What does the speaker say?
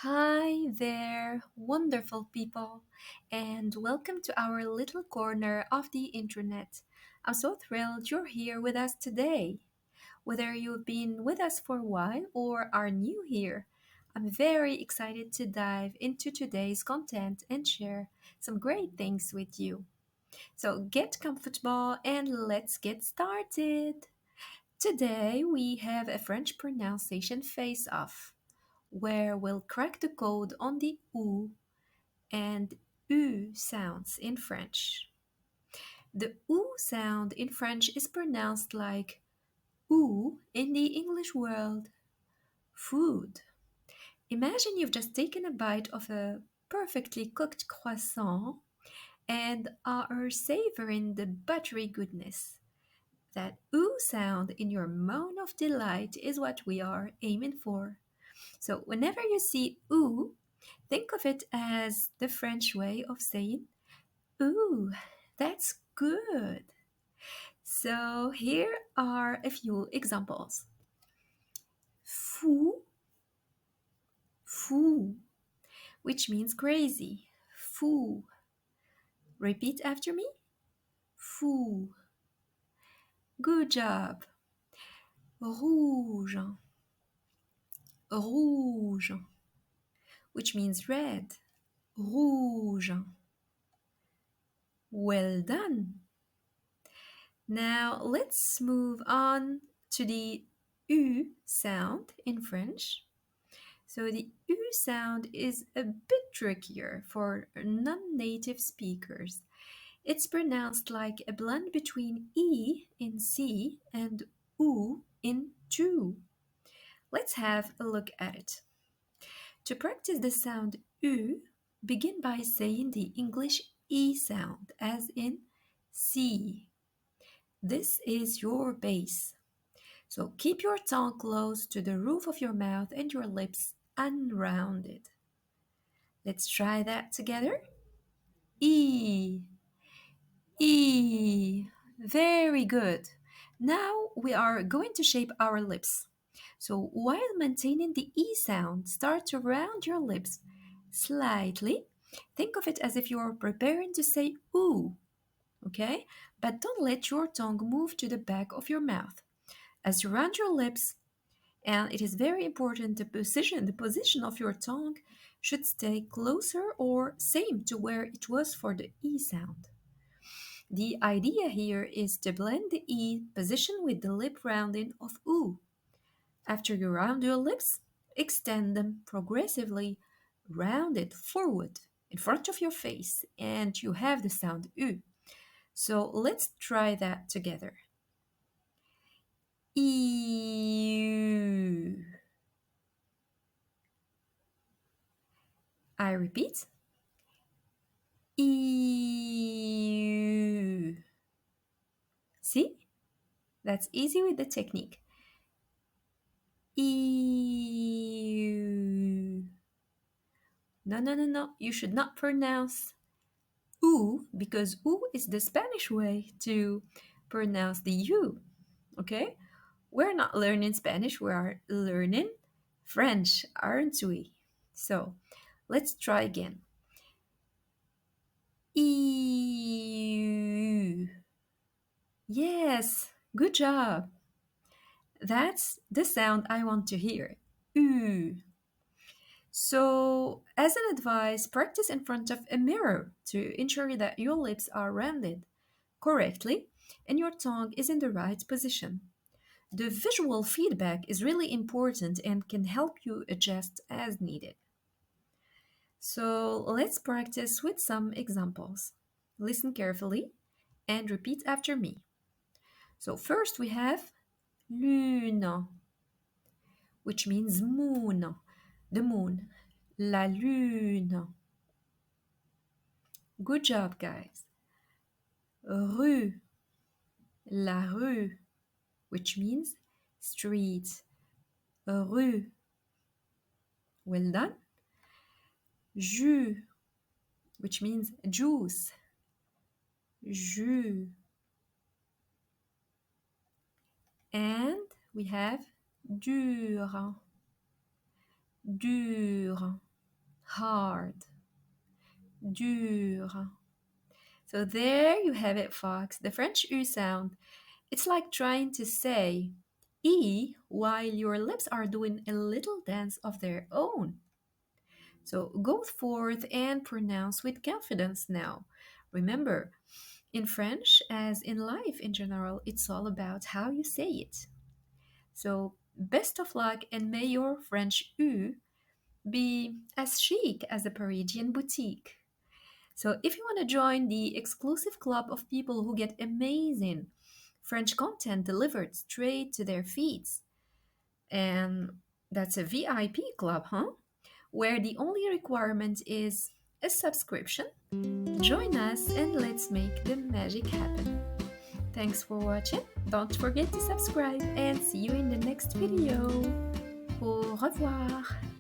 Hi there, wonderful people, and welcome to our little corner of the internet. I'm so thrilled you're here with us today. Whether you've been with us for a while or are new here, I'm very excited to dive into today's content and share some great things with you. So get comfortable and let's get started. Today we have a French pronunciation face off where we'll crack the code on the OO and U sounds in French. The OO sound in French is pronounced like OO in the English world, food. Imagine you've just taken a bite of a perfectly cooked croissant and are savoring the buttery goodness. That OO sound in your moan of delight is what we are aiming for. So whenever you see OO, think of it as the French way of saying, ooh, that's good. So here are a few examples. Fou, fou, which means crazy. Fou. Repeat after me. Fou. Good job. Rouge, rouge, which means red. Rouge. Well done. Now let's move on to the U sound in French. So the U sound is a bit trickier for non-native speakers. It's pronounced like a blend between E in see and U in to. Let's have a look at it. To practice the sound U, begin by saying the English E sound, as in see. This is your base. So keep your tongue close to the roof of your mouth and your lips unrounded. Let's try that together. E, E. Very good. Now we are going to shape our lips. So while maintaining the E sound, start to round your lips slightly. Think of it as if you're preparing to say ooh, okay? But don't let your tongue move to the back of your mouth. As you round your lips, and it is very important the position of your tongue should stay closer or same to where it was for the E sound. The idea here is to blend the E position with the lip rounding of OO. After you round your lips, extend them progressively, round it forward in front of your face, and you have the sound U. So let's try that together. EU. I repeat. EU. See? That's easy with the technique. EU. No, no, no, no. You should not pronounce oo because oo is the Spanish way to pronounce the U. Okay? We're not learning Spanish, we are learning French, aren't we? So let's try again. EU. Yes, good job. That's the sound I want to hear. U. So, as an advice, practice in front of a mirror to ensure that your lips are rounded correctly and your tongue is in the right position. The visual feedback is really important and can help you adjust as needed. So, let's practice with some examples. Listen carefully and repeat after me. So, first we have lune, which means moon, the moon. La lune. Good job, guys. Rue, la rue, which means street. Rue. Well done. Jus, which means juice. Jus. And we have dur, dur. hard, dur. So there you have it, Fox. The French U sound. It's like trying to say E while your lips are doing a little dance of their own. So go forth and pronounce with confidence now. Remember, in French, as in life in general, it's all about how you say it. So best of luck and may your French U be as chic as a Parisian boutique. So if you want to join the exclusive club of people who get amazing French content delivered straight to their feeds, and that's a VIP club, huh? Where the only requirement is a subscription. Join us and let's make the magic happen. Thanks for watching. Don't forget to subscribe and see you in the next video. Au revoir.